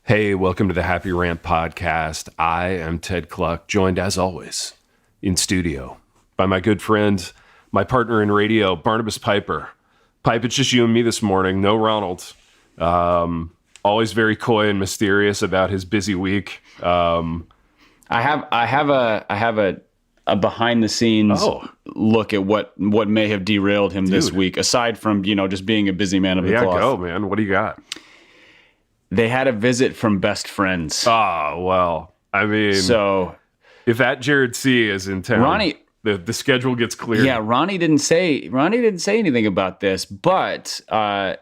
Hey, welcome to the Happy Rant podcast. I am Ted Cluck, joined as always in studio by my good friend, my partner in radio, Barnabas Piper. Pipe, it's just you and me this morning. No Ronald. Always very coy and mysterious about his busy week. I have a behind the scenes look at what may have derailed him this week, aside from just being a busy man of the cloth. Yeah, go man. What do you got? They had a visit from best friends. Oh, well, I mean, so if that Jared C is in town, Ronnie, the schedule gets cleared. Yeah, Ronnie didn't say anything about this, but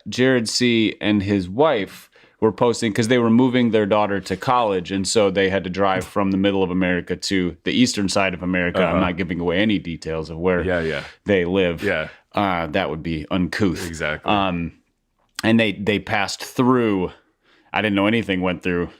Jared C and his wife were posting because they were moving their daughter to college, and so they had to drive from the middle of America to the eastern side of America. I'm not giving away any details of where they live. Yeah, that would be uncouth. Exactly. And they passed through. I didn't know anything went through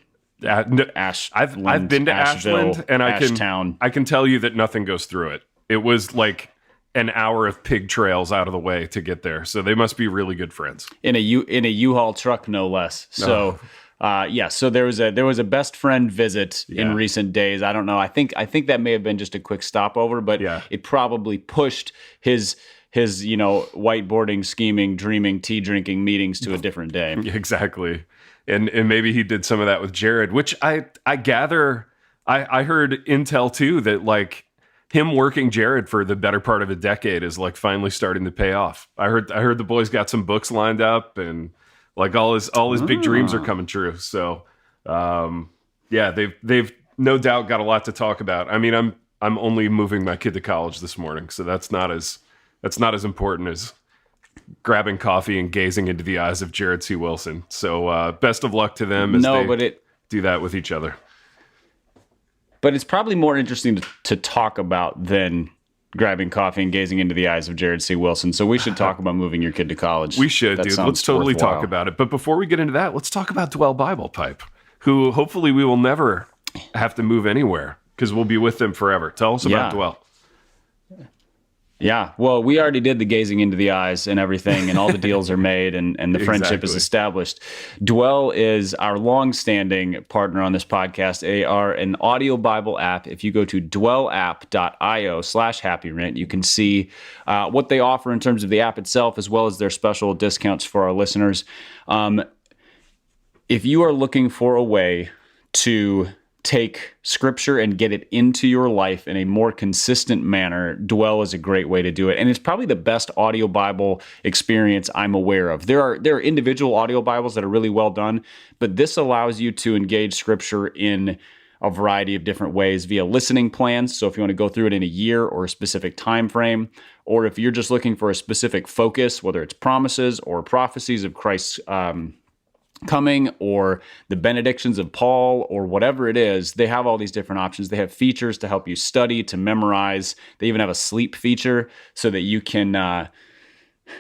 Ashland. I've been to Ashland, and I can tell you that nothing goes through it. It was like an hour of pig trails out of the way to get there. So they must be really good friends. In a U-Haul truck, no less. So so there was a best friend visit in recent days. I don't know. I think that may have been just a quick stopover, but it probably pushed his whiteboarding, scheming, dreaming, tea drinking meetings to a different day. Exactly. And maybe he did some of that with Jared, which I gather I heard intel too that like him working Jared for the better part of a decade is like finally starting to pay off. I heard the boys got some books lined up and like all his big dreams are coming true. So they've no doubt got a lot to talk about. I mean, I'm only moving my kid to college this morning, so that's not as important as grabbing coffee and gazing into the eyes of Jared C. Wilson. So best of luck to them as they do that with each other. But it's probably more interesting to talk about than grabbing coffee and gazing into the eyes of Jared C. Wilson. So we should talk about moving your kid to college. We should, dude. Let's totally talk about it. But before we get into that, let's talk about Dwell Bible Pipe, who hopefully we will never have to move anywhere because we'll be with them forever. Tell us about Dwell. Yeah, well, we already did the gazing into the eyes and everything, and all the deals are made, and the friendship is established. Dwell is our long-standing partner on this podcast. They are an audio Bible app. If you go to dwellapp.io/happyrant, you can see what they offer in terms of the app itself, as well as their special discounts for our listeners. If you are looking for a way to take scripture and get it into your life in a more consistent manner, Dwell is a great way to do it. And it's probably the best audio Bible experience I'm aware of. There are individual audio Bibles that are really well done, but this allows you to engage scripture in a variety of different ways via listening plans. So if you want to go through it in a year or a specific time frame, or if you're just looking for a specific focus, whether it's promises or prophecies of Christ's coming or the benedictions of Paul or whatever it is, they have all these different options. They have features to help you study, to memorize. They even have a sleep feature so that you can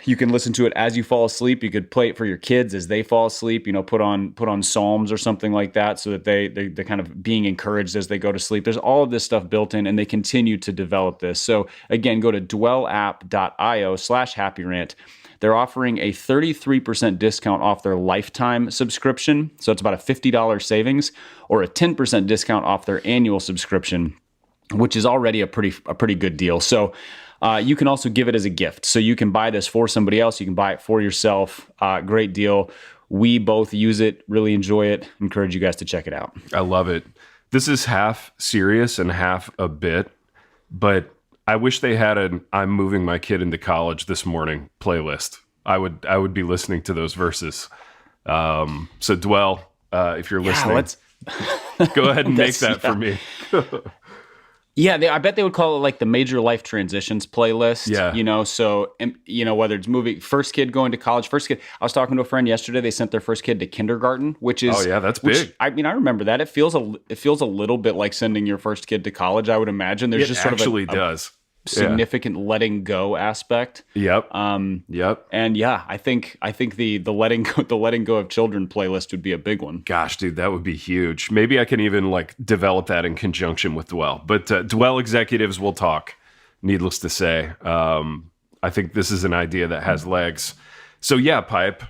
listen to it as you fall asleep. You could play it for your kids as they fall asleep, put on Psalms or something like that so that they're kind of being encouraged as they go to sleep. There's all of this stuff built in, and they continue to develop this. So again, go to dwellapp.io/happyrant. They're offering a 33% discount off their lifetime subscription. So it's about a $50 savings, or a 10% discount off their annual subscription, which is already a pretty good deal. So you can also give it as a gift. So you can buy this for somebody else. You can buy it for yourself. Great deal. We both use it, really enjoy it. Encourage you guys to check it out. I love it. This is half serious and half a bit, but I wish they had an "I'm moving my kid into college this morning" playlist. I would be listening to those verses. So Dwell, if you're listening, go ahead and make that for me. I bet they would call it like the major life transitions playlist. Yeah. So whether it's moving, first kid going to college, first kid. I was talking to a friend yesterday. They sent their first kid to kindergarten, which is that's big. I remember that. It feels a little bit like sending your first kid to college. I would imagine there's it just sort of actually does. significant letting go aspect. Yep. Yep. And yeah, I think the letting go of children playlist would be a big one. Gosh, dude, that would be huge. Maybe I can even like develop that in conjunction with Dwell. But Dwell executives will talk. Needless to say, I think this is an idea that has legs. So yeah, Pipe.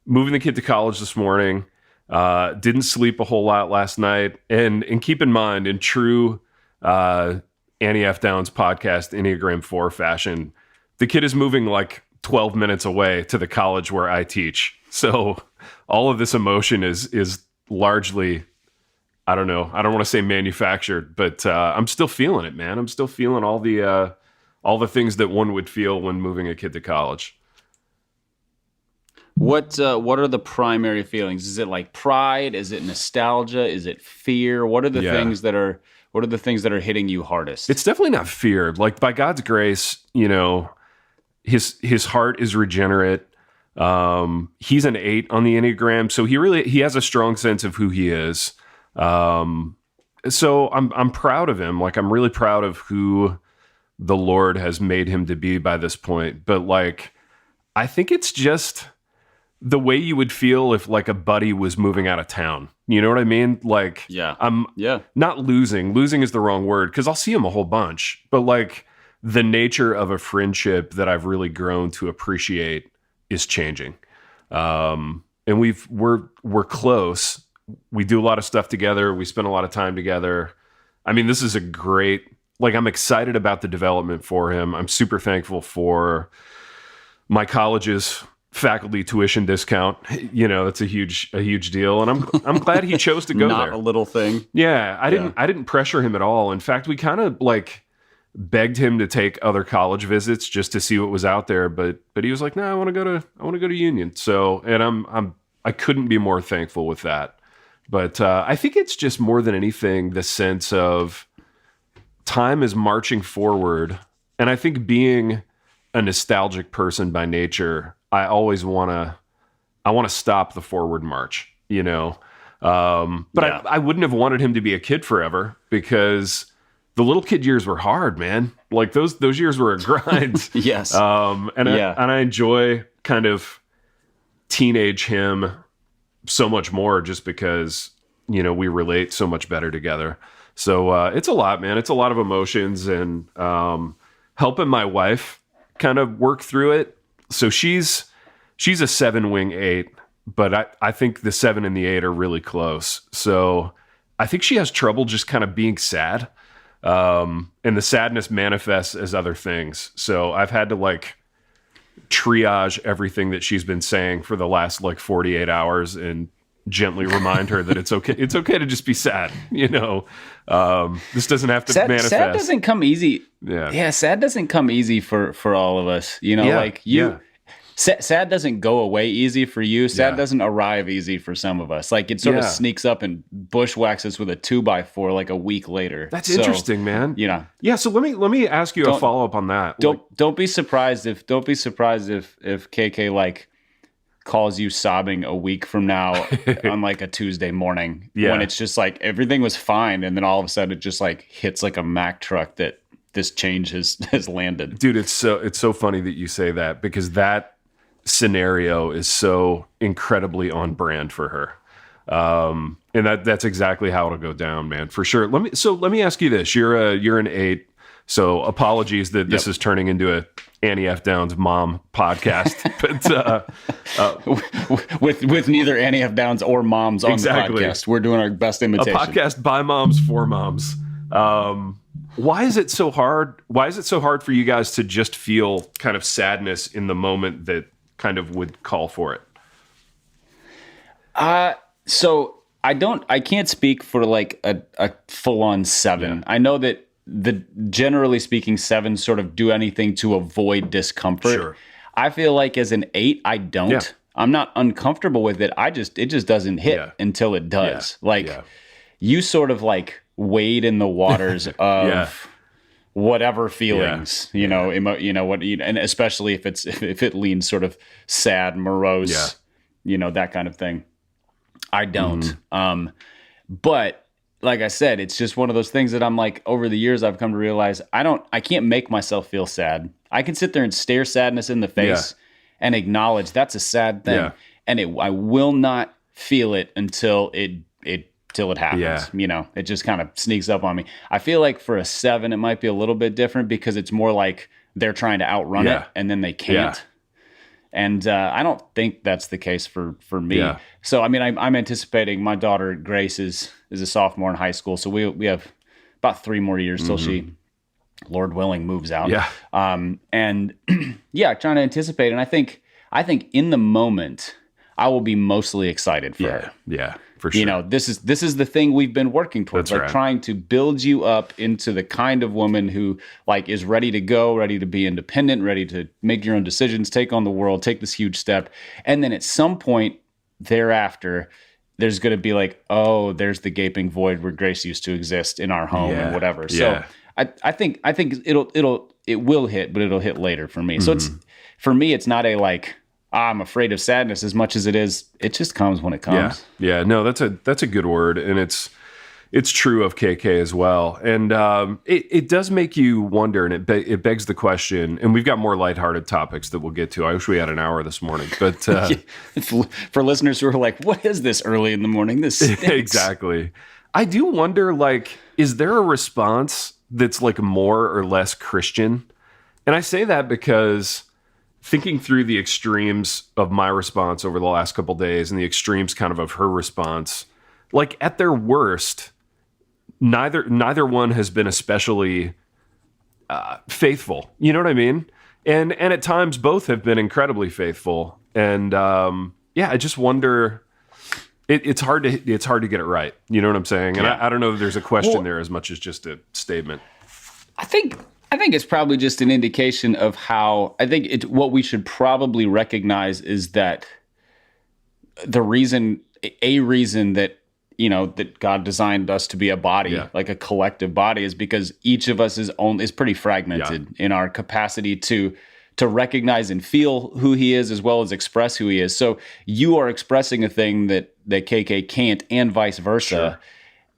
Moving the kid to college this morning. Didn't sleep a whole lot last night. And keep in mind, in true Annie F. Downs podcast Enneagram 4 fashion, the kid is moving like 12 minutes away to the college where I teach. So all of this emotion is largely, I don't know, I don't want to say manufactured, but I'm still feeling it, man. I'm still feeling all the things that one would feel when moving a kid to college. What are the primary feelings? Is it like pride? Is it nostalgia? Is it fear? What are the things that are hitting you hardest? It's definitely not fear. Like, by God's grace, you know, his heart is regenerate. He's an 8 on the Enneagram, so he has a strong sense of who he is. So I'm proud of him. Like, I'm really proud of who the Lord has made him to be by this point. But like, I think it's just the way you would feel if like a buddy was moving out of town. You know what I mean? Like, I'm not losing. Losing is the wrong word, because I'll see him a whole bunch. But like, the nature of a friendship that I've really grown to appreciate is changing. And we're close. We do a lot of stuff together. We spend a lot of time together. I mean, this is a great, like, I'm excited about the development for him. I'm super thankful for my college's faculty tuition discount. You know, that's a huge deal. And I'm glad he chose to go there. Not a little thing. Yeah. I didn't pressure him at all. In fact, we kind of like begged him to take other college visits just to see what was out there. But he was like, no, I want to go to Union. So, and I couldn't be more thankful with that. But I think it's just more than anything, the sense of time is marching forward. And I think, being a nostalgic person by nature, I always want to stop the forward march, you know? I wouldn't have wanted him to be a kid forever, because the little kid years were hard, man. Like, those years were a grind. Yes. And I enjoy kind of teenage him so much more, just because, you know, we relate so much better together. So it's a lot, man. It's a lot of emotions, and helping my wife kind of work through it. So she's a 7 wing 8, but I think the 7 and the 8 are really close. So I think she has trouble just kind of being sad. And the sadness manifests as other things. So I've had to like triage everything that she's been saying for the last like 48 hours and gently remind her that it's okay. It's okay to just be sad. You know, this doesn't have to manifest. Sad doesn't come easy. Yeah. Sad doesn't come easy for all of us. You know, like you. Yeah. Sad doesn't go away easy for you. Sad doesn't arrive easy for some of us. Like, it sort of sneaks up and bushwhacks us with a 2x4 like a week later. That's interesting, man. You know. Yeah. So let me ask you a follow up on that. Don't be surprised if KK like calls you sobbing a week from now on like a Tuesday morning when it's just like everything was fine, and then all of a sudden it just like hits like a Mack truck that this change has landed. Dude, it's so funny that you say that, because that scenario is so incredibly on brand for her. And that's exactly how it'll go down, man, for sure. Let me ask you this. You're an 8. So apologies that this is turning into a Annie F. Downs mom podcast, but with neither Annie F. Downs or moms on the podcast, we're doing our best imitation. A podcast by moms for moms. Why is it so hard? Why is it so hard for you guys to just feel kind of sadness in the moment that kind of would call for it? So I can't speak for like a full on 7. I know that generally speaking, 7s sort of do anything to avoid discomfort. Sure. I feel like as an 8, I don't. Yeah. I'm not uncomfortable with it. It just doesn't hit until it does. You sort of like wade in the waters of whatever feelings, you know, and especially if it leans sort of sad, morose, you know, that kind of thing. I don't. But like I said, it's just one of those things that I'm like, over the years, I've come to realize I can't make myself feel sad. I can sit there and stare sadness in the face and acknowledge that's a sad thing. Yeah. And I will not feel it until till it happens. Yeah. You know, it just kind of sneaks up on me. I feel like for a 7, it might be a little bit different because it's more like they're trying to outrun it and then they can't. And I don't think that's the case for me. Yeah. So, I mean, I'm anticipating my daughter, Grace, is a sophomore in high school. So we have about 3 more years till she, Lord willing, moves out. Yeah. And yeah, trying to anticipate. And I think in the moment, I will be mostly excited for her. Yeah, for sure. You know, this is the thing we've been working towards, That's like right. trying to build you up into the kind of woman who like is ready to go, ready to be independent, ready to make your own decisions, take on the world, take this huge step. And then at some point thereafter, there's going to be like, oh, there's the gaping void where Grace used to exist in our home and whatever. So I think it will hit, but it'll hit later for me. So for me, it's not a like, I'm afraid of sadness as much as it is. It just comes when it comes. Yeah. No, that's a good word, and it's true of KK as well. And it does make you wonder, and it begs the question. And we've got more lighthearted topics that we'll get to. I wish we had an hour this morning, but for listeners who are like, "What is this early in the morning?" This stinks. Exactly. I do wonder, like, is there a response that's like more or less Christian? And I say that because, thinking through the extremes of my response over the last couple days and the extremes kind of her response, like at their worst, neither one has been especially faithful. You know what I mean? And at times both have been incredibly faithful. And I just wonder. It's hard to get it right. You know what I'm saying? And I don't know if there's a question there as much as just a statement. I think it's probably just an indication of how what we should probably recognize is that a reason that, you know, that God designed us to be a body, like a collective body, is because each of us is pretty fragmented in our capacity to recognize and feel who he is as well as express who he is. So you are expressing a thing that KK can't, and vice versa. Sure.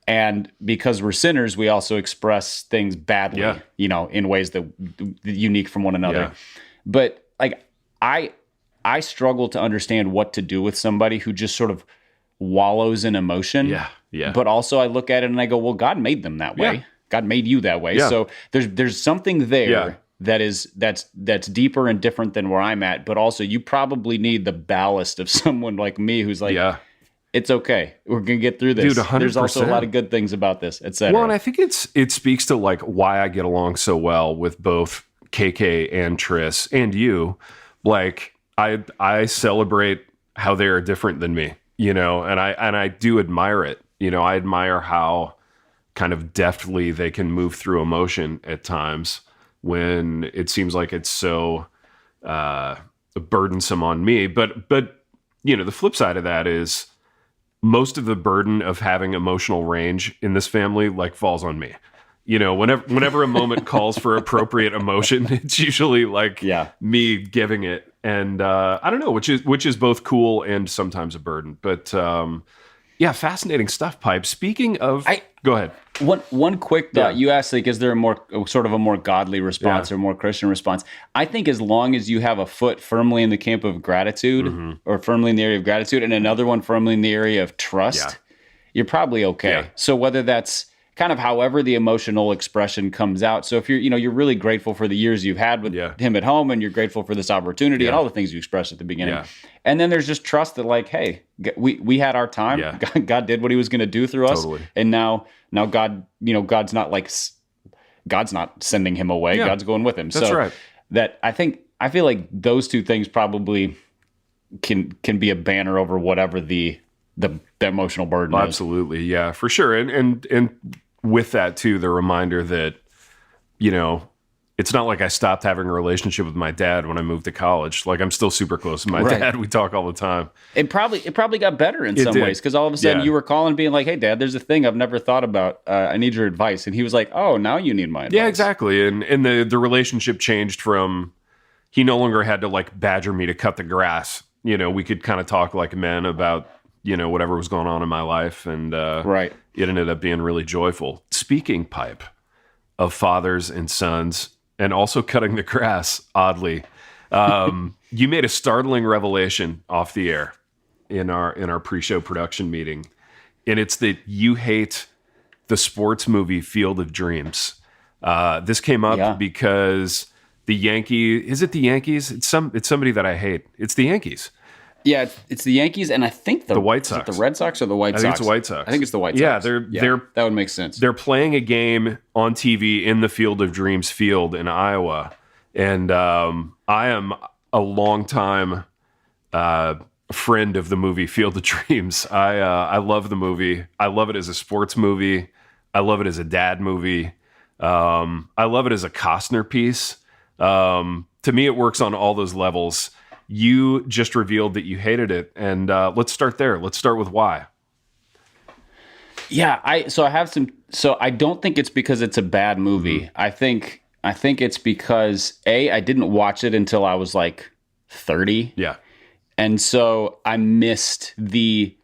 And because we're sinners, we also express things badly, you know, in ways that unique from one another. Yeah. But like, I struggle to understand what to do with somebody who just sort of wallows in emotion. Yeah. But also I look at it and I go, well, God made them that way. Yeah. God made you that way. Yeah. So there's something there that's deeper and different than where I'm at. But also you probably need the ballast of someone like me who's like, it's okay. We're going to get through this. Dude, 100%. There's also a lot of good things about this, et cetera. Well, and I think it speaks to like why I get along so well with both KK and Triss and you. Like I celebrate how they are different than me, you know, and I do admire it. You know, I admire how kind of deftly they can move through emotion at times when it seems like it's so burdensome on me. But you know, the flip side of that is, most of the burden of having emotional range in this family like falls on me. You know, whenever a moment calls for appropriate emotion, it's usually like me giving it. And I don't know, which is both cool and sometimes a burden. But fascinating stuff, Pipe. Speaking of, go ahead. One quick thought. You asked, like, is there a more godly response or more Christian response? I think as long as you have a foot firmly in the camp of gratitude or firmly in the area of gratitude and another one firmly in the area of trust, you're probably okay. Yeah. So whether that's kind of however the emotional expression comes out. So if you're really grateful for the years you've had with him at home, and you're grateful for this opportunity and all the things you expressed at the beginning. Yeah. And then there's just trust that, like, hey, we had our time. Yeah. God did what he was going to do through us. Totally. And now God, God's not sending him away. Yeah. God's going with him. That's right. That I feel like those two things probably can be a banner over whatever the emotional burden is. Absolutely. Yeah, for sure. And with that too, the reminder that, you know, it's not like I stopped having a relationship with my dad when I moved to college. Like, I'm still super close to my dad. We talk all the time. It probably got better in some ways, because all of a sudden you were calling being like, hey, Dad, there's a thing I've never thought about. I need your advice. And he was like, oh, now you need my advice. Yeah, exactly. And the relationship changed from, he no longer had to like badger me to cut the grass. You know, we could kind of talk like men about, whatever was going on in my life. And Right. it ended up being really joyful. Speaking, Pipe, of fathers and sons and also cutting the grass, oddly, you made a startling revelation off the air in our pre-show production meeting. And it's that you hate the sports movie Field of Dreams. This came up because the is it the Yankees? It's somebody that I hate. It's the Yankees. Yeah, it's the Yankees, and I think the White is Sox. it the Red Sox or the White Sox? I think it's the White Sox. I think it's the White Yeah, Sox. they're that would make sense. They're playing a game on TV in the Field of Dreams field in Iowa, and I am a longtime friend of the movie Field of Dreams. I love the movie. I love it as a sports movie. I love it as a dad movie. I love it as a Costner piece. To me, it works on all those levels. You just revealed that you hated it, and let's start there. Let's start with why. Yeah, I have some. So I don't think it's because it's a bad movie. I think it's because I didn't watch it until I was like 30. Yeah, and so I missed the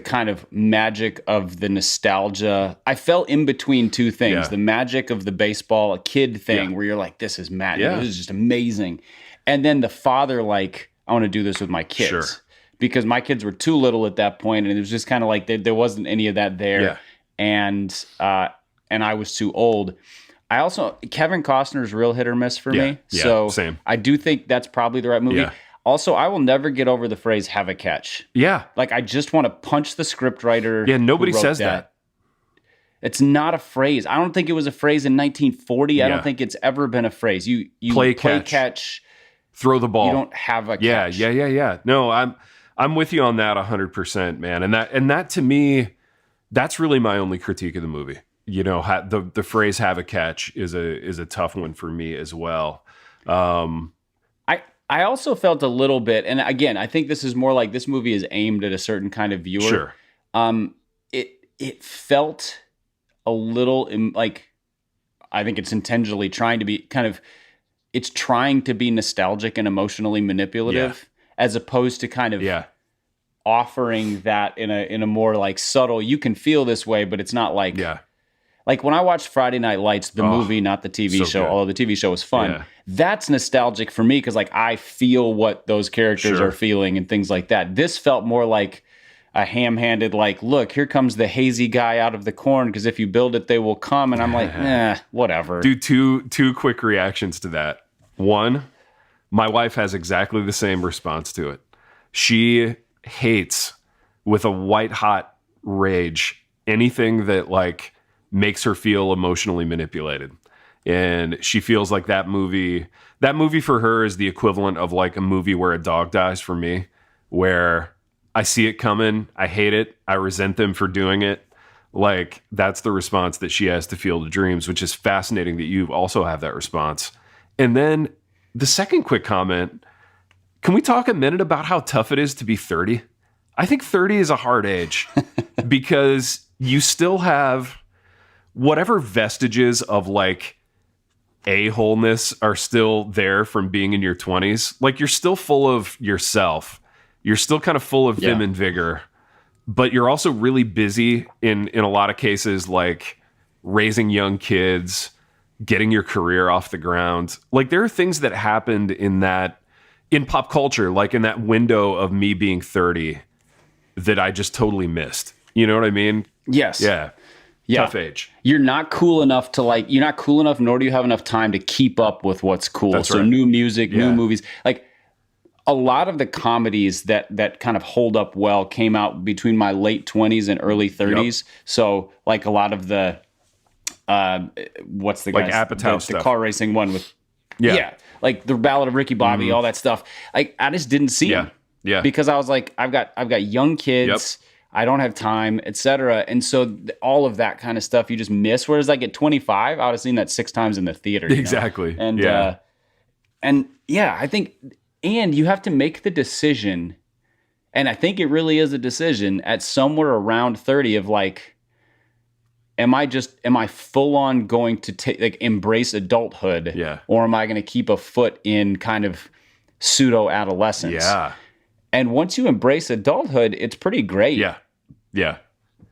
kind of magic of the nostalgia. I fell in between two things: Yeah. the magic of the baseball, a kid thing, where you're like, "This is mad. Yeah. This is just amazing," and then the father, like, "I want to do this with my kids." Sure. Because my kids were too little at that point, and it was just kind of like there wasn't any of that there, Yeah. and I was too old. I also Kevin Costner's real hit or miss for me, Yeah, so same. I do think that's probably the right movie. Yeah. Also, I will never get over the phrase "have a catch." Yeah. Like, I just want to punch the scriptwriter. Yeah, nobody who wrote says that. It's not a phrase. I don't think it was a phrase in 1940. I Yeah. don't think it's ever been a phrase. You Play catch. catch. Throw the ball. You don't have a Yeah, catch. yeah. No, I'm with you on that 100%, man. And that to me, that's really my only critique of the movie. The phrase "have a catch" is a tough one for me as well. I also felt a little bit, and again, I think this is more like this movie is aimed at a certain kind of viewer. Sure. It felt a little like, I think it's intentionally trying to be it's trying to be nostalgic and emotionally manipulative, as opposed to kind of offering that in a more like subtle. You can feel this way, but it's not like Like when I watched Friday Night Lights, the movie, not the TV so show, good. although the TV show was fun. Yeah. That's nostalgic for me because like I feel what those characters Sure. are feeling and things like that. This felt more like a ham-handed, like, look, here comes the hazy guy out of the corn because if you build it, they will come. And I'm like, whatever. Do two quick reactions to that. One, my wife has exactly the same response to it. She hates with a white hot rage anything that like makes her feel emotionally manipulated. And she feels like that movie for her is the equivalent of like a movie where a dog dies for me, where I see it coming, I hate it, I resent them for doing it. Like that's the response that she has to Field of Dreams, which is fascinating that you also have that response. And then the second quick comment, can we talk a minute about how tough it is to be 30? I think 30 is a hard age because you still have whatever vestiges of like a-holeness are still there from being in your 20s. Like you're still full of yourself. You're still kind of full of vim and vigor, but you're also really busy in a lot of cases, like raising young kids, getting your career off the ground. Like there are things that happened in pop culture, like in that window of me being 30 that I just totally missed. You know what I mean? Yes. Yeah. Yeah. Tough age. You're not cool enough, nor do you have enough time to keep up with what's cool. That's so right. new music, new movies. Like a lot of the comedies that kind of hold up well came out between my late 20s and early 30s. Yep. So like a lot of the what's the like guy's Apatow the stuff. car racing one with like the Ballad of Ricky Bobby, all that stuff. Like I just didn't see them. Yeah. Because I was like, I've got young kids. Yep. I don't have time, etc. And so all of that kind of stuff you just miss. Whereas like at 25, I would have seen that 6 times in the theater. Exactly. Know? And I think, and you have to make the decision, and I think it really is a decision at somewhere around 30 of like, am I full on going to embrace adulthood? Yeah. Or am I going to keep a foot in kind of pseudo adolescence? Yeah. And once you embrace adulthood, it's pretty great. Yeah. Yeah.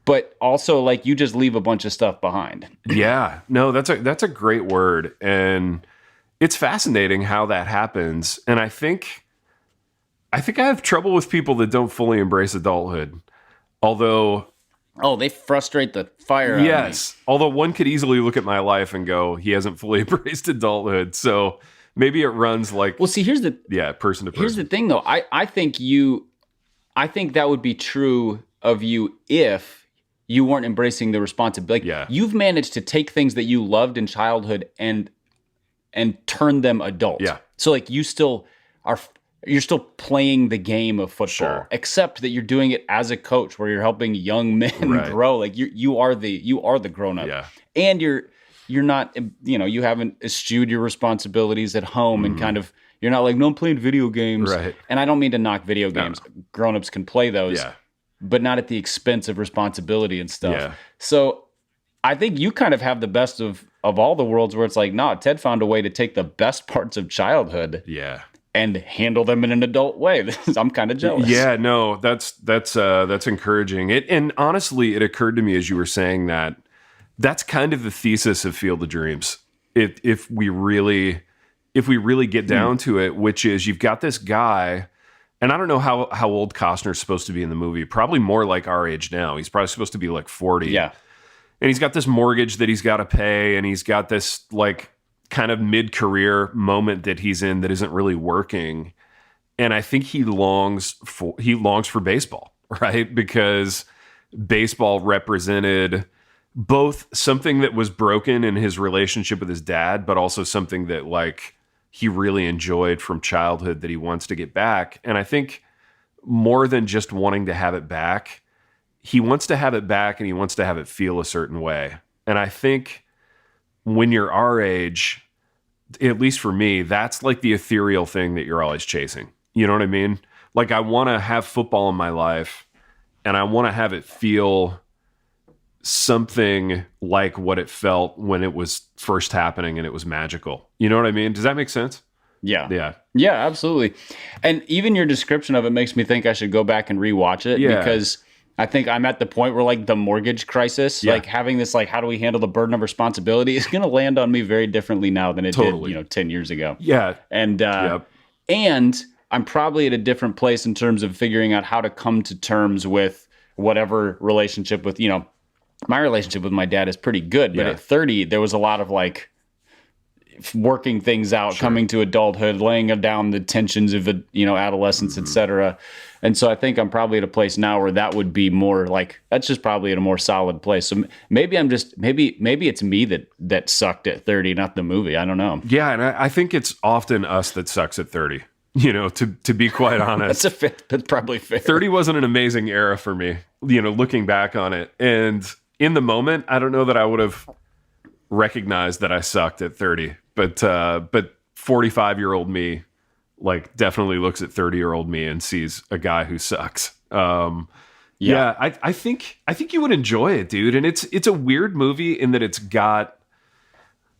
But also, like, you just leave a bunch of stuff behind. Yeah. No, that's a great word. And it's fascinating how that happens. And I think I have trouble with people that don't fully embrace adulthood. Although, oh, they frustrate the fire out of me. yes, although one could easily look at my life and go, he hasn't fully embraced adulthood. So maybe it runs like, well, see, person to person. Here's the thing, though. I think that would be true of you if you weren't embracing the responsibility. Like, you've managed to take things that you loved in childhood and turn them adult. Yeah. So like you're still playing the game of football, except that you're doing it as a coach where you're helping young men grow. Like you are the grown up. Yeah. And you're not, you haven't eschewed your responsibilities at home and kind of, you're not like, no, I'm playing video games. Right. And I don't mean to knock video games. No. Grown-ups can play those, but not at the expense of responsibility and stuff. Yeah. So I think you kind of have the best of all the worlds where it's like, nah, Ted found a way to take the best parts of childhood and handle them in an adult way. I'm kind of jealous. Yeah, no, that's encouraging. And honestly, it occurred to me as you were saying that that's kind of the thesis of Field of Dreams. If we really get down to it, which is you've got this guy, and I don't know how old Costner's supposed to be in the movie. Probably more like our age now. He's probably supposed to be like 40. Yeah. And he's got this mortgage that he's got to pay, and he's got this like kind of mid-career moment that he's in that isn't really working. And I think he longs for baseball, right? Because baseball represented both something that was broken in his relationship with his dad, but also something that like he really enjoyed from childhood that he wants to get back. And I think more than just wanting to have it back, he wants to have it back and he wants to have it feel a certain way. And I think when you're our age, at least for me, that's like the ethereal thing that you're always chasing. You know what I mean? Like I want to have football in my life and I want to have it feel something like what it felt when it was first happening and it was magical. You know what I mean? Does that make sense? Yeah, absolutely. And even your description of it makes me think I should go back and rewatch it because I think I'm at the point where like the mortgage crisis, like having this, like, how do we handle the burden of responsibility is going to land on me very differently now than it did, 10 years ago. Yeah. And, and I'm probably at a different place in terms of figuring out how to come to terms with whatever relationship with, my relationship with my dad is pretty good, but at 30, there was a lot of like working things out, coming to adulthood, laying down the tensions of, adolescence, etc. And so I think I'm probably at a place now where that would be more like, that's just probably at a more solid place. So maybe maybe it's me that sucked at 30, not the movie. I don't know. Yeah. And I think it's often us that sucks at 30, to be quite honest. That's probably fair. 30 wasn't an amazing era for me, looking back on it. And in the moment, I don't know that I would have recognized that I sucked at 30, but 45-year-old me, like, definitely looks at 30-year-old me and sees a guy who sucks. I think you would enjoy it, dude. And it's a weird movie in that it's got,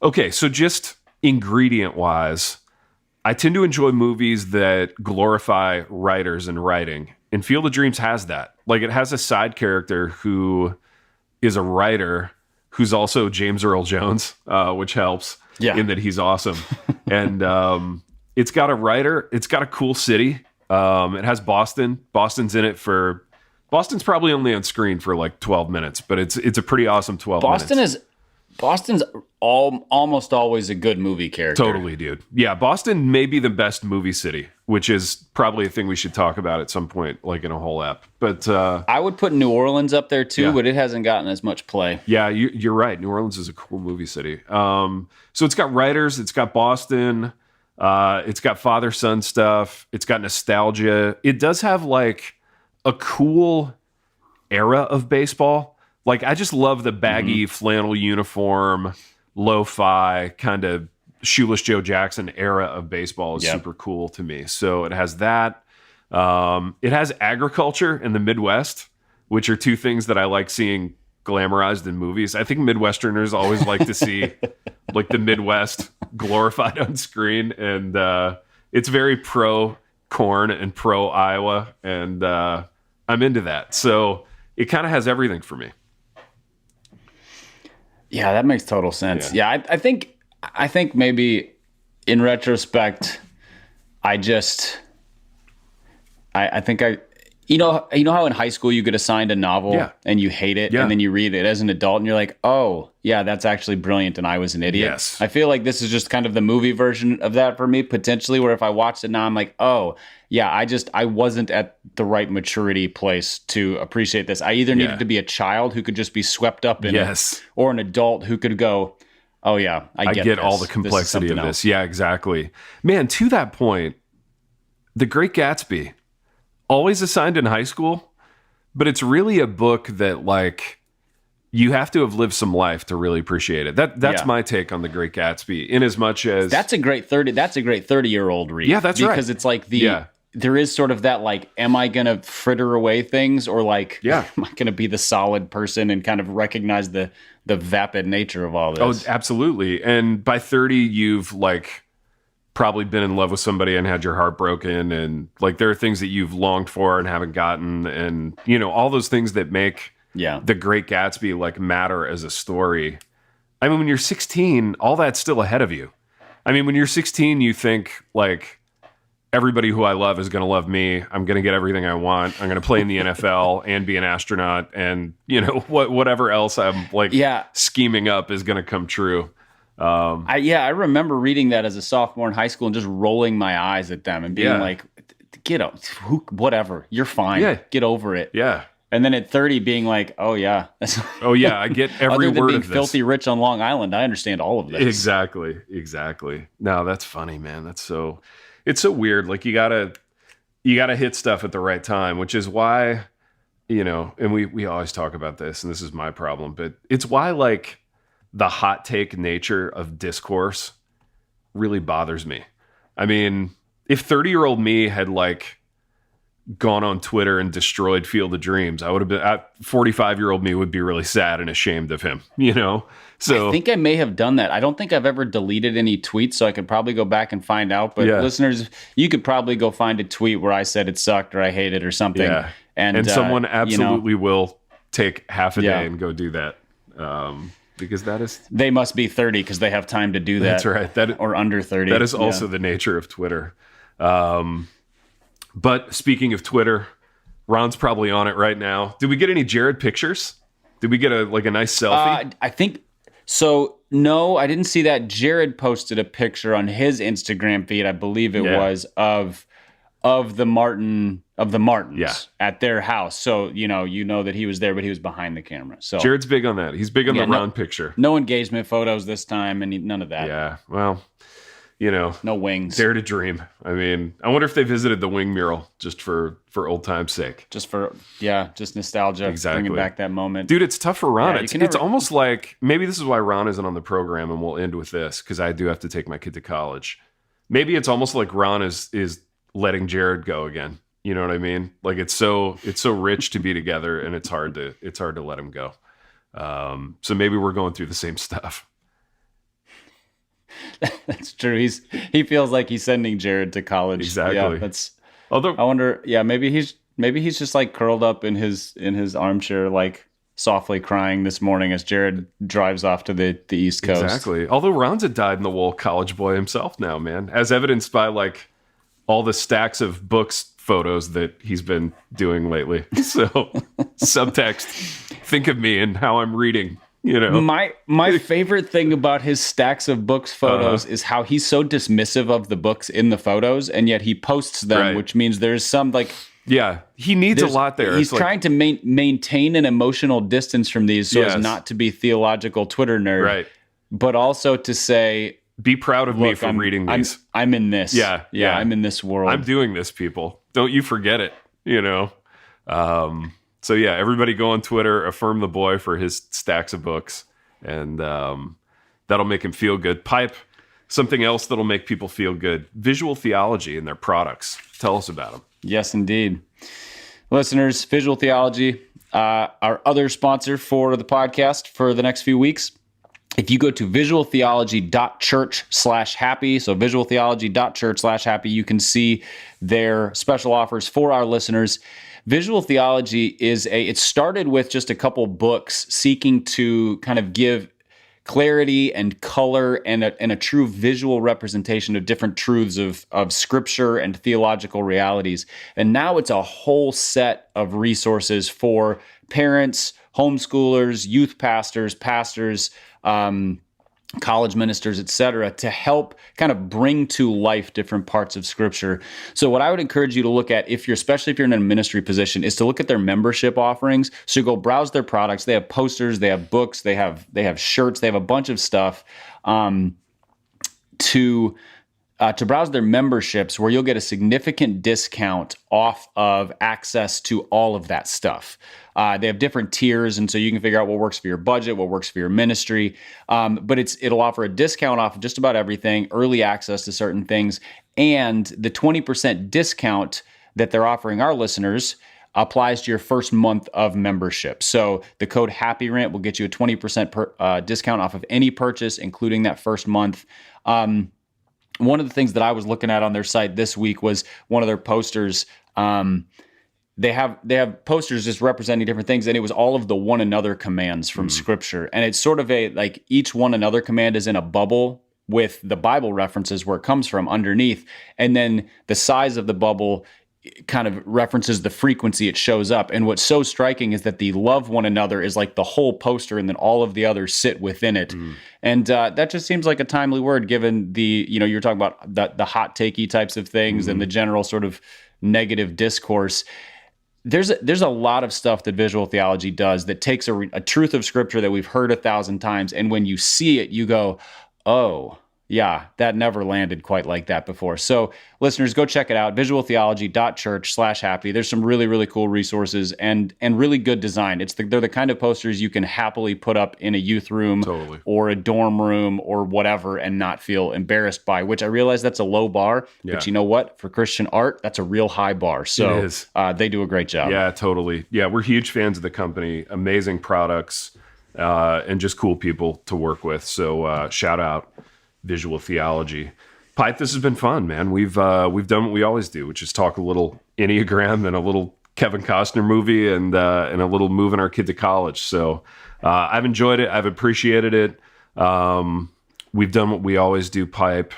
okay, so just ingredient wise, I tend to enjoy movies that glorify writers and writing. And Field of Dreams has that. Like, it has a side character who is a writer who's also James Earl Jones, which helps in that he's awesome. And it's got a writer. It's got a cool city. It has Boston. Boston's in it for... Boston's probably only on screen for like 12 minutes, but it's a pretty awesome 12 minutes. Boston's almost always a good movie character. Totally, dude. Yeah, Boston may be the best movie city, which is probably a thing we should talk about at some point, like in a whole app. But I would put New Orleans up there too, but it hasn't gotten as much play. Yeah, you're right. New Orleans is a cool movie city. So it's got writers, it's got Boston, it's got father-son stuff, it's got nostalgia. It does have like a cool era of baseball. Like, I just love the baggy flannel uniform, lo-fi, kind of shoeless Joe Jackson era of baseball is super cool to me. So it has that. It has agriculture in the Midwest, which are two things that I like seeing glamorized in movies. I think Midwesterners always like to see like the Midwest glorified on screen. And it's very pro corn and pro Iowa, and I'm into that. So it kind of has everything for me. Yeah, that makes total sense. Yeah, I think maybe in retrospect, I think you know how in high school you get assigned a novel and you hate it and then you read it as an adult and you're like, oh yeah, that's actually brilliant and I was an idiot. Yes. I feel like this is just kind of the movie version of that for me potentially, where if I watched it now I'm like, oh yeah, I wasn't at the right maturity place to appreciate this. I either needed to be a child who could just be swept up in it, or an adult who could go, oh yeah, I get all the complexity of this. Yeah, exactly. Man, to that point, The Great Gatsby, always assigned in high school, but it's really a book that, like, you have to have lived some life to really appreciate it. That's my take on The Great Gatsby, in as much as that's a great 30-year-old read. Yeah, that's right. Because it's like there is sort of that, like, am I going to fritter away things, or like, am I going to be the solid person and kind of recognize the vapid nature of all this? Oh, absolutely. And by 30, you've like probably been in love with somebody and had your heart broken, and like there are things that you've longed for and haven't gotten, and you know, all those things that make The Great Gatsby like matter as a story. I mean, when you're 16, all that's still ahead of you. I mean, when you're 16, you think like, everybody who I love is going to love me. I'm going to get everything I want. I'm going to play in the NFL and be an astronaut, and you know, whatever else I'm like scheming up is going to come true. I remember reading that as a sophomore in high school and just rolling my eyes at them and being like, get up, whatever, you're fine. Get over it. Yeah. And then at 30 being like, oh yeah. I get every Other than word being of this. Filthy rich on Long Island, I understand all of this. Exactly. No, that's funny, man. It's so weird. Like you gotta hit stuff at the right time, which is why, you know, and we always talk about this, and this is my problem, but it's why like the hot take nature of discourse really bothers me. I mean, if 30-year-old me had like gone on Twitter and destroyed Field of Dreams, I would have been 45-year-old me would be really sad and ashamed of him, you know? So I think I may have done that. I don't think I've ever deleted any tweets, so I could probably go back and find out. But listeners, you could probably go find a tweet where I said it sucked or I hate it or something. Yeah. And someone absolutely will take half a day and go do that. Because that is... They must be 30 because they have time to do that. That's right. Or under 30. That is also the nature of Twitter. But speaking of Twitter, Ron's probably on it right now. Did we get any Jared pictures? Did we get a nice selfie? I think so. No, I didn't see that. Jared posted a picture on his Instagram feed, I believe it was, of the Martins at their house. So you know that he was there, but he was behind the camera. So Jared's big on that. He's big on the Ron picture. No engagement photos this time, and none of that. Yeah, well, you know, no wings. Dare to dream. I mean, I wonder if they visited the wing mural just for old time's sake. Just nostalgia. Exactly. Bringing back that moment. Dude, it's tough for Ron. It's almost like, maybe this is why Ron isn't on the program, and we'll end with this, because I do have to take my kid to college. Maybe it's almost like Ron is letting Jared go again. You know what I mean? Like it's so rich to be together, and it's hard to let him go. So maybe we're going through the same stuff. That's true. He feels like he's sending Jared to college. Exactly. Yeah, I wonder. Yeah, maybe he's just like curled up in his armchair, like softly crying this morning as Jared drives off to the East Coast. Exactly. Although Ron's a dyed-in-the-wool college boy himself now, man, as evidenced by like all the stacks of books photos that he's been doing lately. So subtext, think of me and how I'm reading. You know, my favorite thing about his stacks of books photos is how he's so dismissive of the books in the photos, and yet he posts them, which means there's some like... Yeah, he needs a lot there. He's trying to maintain an emotional distance from these so as not to be theological Twitter nerd, right? But also to say... Be proud of me for reading these. I'm in this. Yeah, I'm in this world. I'm doing this, people. Don't you forget it, you know? So yeah, everybody go on Twitter, affirm the boy for his stacks of books, and that'll make him feel good. Pipe, something else that'll make people feel good. Visual Theology and their products. Tell us about them. Yes, indeed. Listeners, Visual Theology, our other sponsor for the podcast for the next few weeks. if you go to visualtheology.church/happy, so visualtheology.church/happy, you can see their special offers for our listeners. Visual Theology it started with just a couple books seeking to kind of give clarity and color and a true visual representation of different truths of Scripture and theological realities. And now it's a whole set of resources for parents, homeschoolers, youth pastors, college ministers, etc., to help kind of bring to life different parts of Scripture. So what I would encourage you to look at, especially if you're in a ministry position, is to look at their membership offerings. So go browse their products. They have posters, they have books, they have shirts, they have a bunch of stuff to browse their memberships, where you'll get a significant discount off of access to all of that stuff. They have different tiers, and so you can figure out what works for your budget, what works for your ministry. But it'll offer a discount off of just about everything, early access to certain things, and the 20% discount that they're offering our listeners applies to your first month of membership. So the code HAPPYRANT will get you a 20% discount off of any purchase, including that first month. One of the things that I was looking at on their site this week was one of their posters. They have posters just representing different things, and it was all of the one another commands from Scripture. And it's sort of each one another command is in a bubble with the Bible references where it comes from underneath. And then the size of the bubble kind of references the frequency it shows up. And what's so striking is that the love one another is like the whole poster, and then all of the others sit within it. And that just seems like a timely word, given you're talking about the hot takey types of things and the general sort of negative discourse. There's a lot of stuff that Visual Theology does that takes a truth of Scripture that we've heard 1,000 times, and when you see it, you go, oh, yeah, that never landed quite like that before. So listeners, go check it out, visualtheology.church/happy. There's some really, really cool resources and really good design. They're the kind of posters you can happily put up in a youth room or a dorm room or whatever and not feel embarrassed by, which I realize that's a low bar, but you know what? For Christian art, that's a real high bar. So they do a great job. Yeah, totally. Yeah, we're huge fans of the company, amazing products, and just cool people to work with. So shout out Visual Theology. Pipe, this has been fun, man. We've done what we always do, which is talk a little Enneagram and a little Kevin Costner movie and a little moving our kid to college. So I've enjoyed it. I've appreciated it. We've done what we always do, Pipe.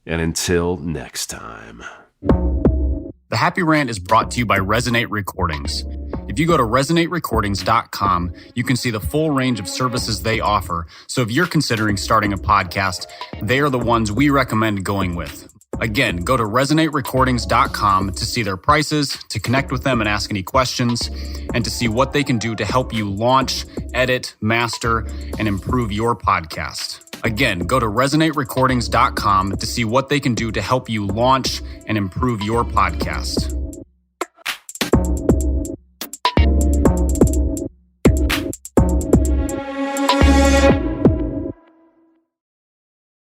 And until next time. The Happy Rant is brought to you by Resonate Recordings. If you go to resonaterecordings.com, you can see the full range of services they offer. So if you're considering starting a podcast, they are the ones we recommend going with. Again, go to resonaterecordings.com to see their prices, to connect with them and ask any questions, and to see what they can do to help you launch, edit, master, and improve your podcast. Again, go to resonaterecordings.com to see what they can do to help you launch and improve your podcast.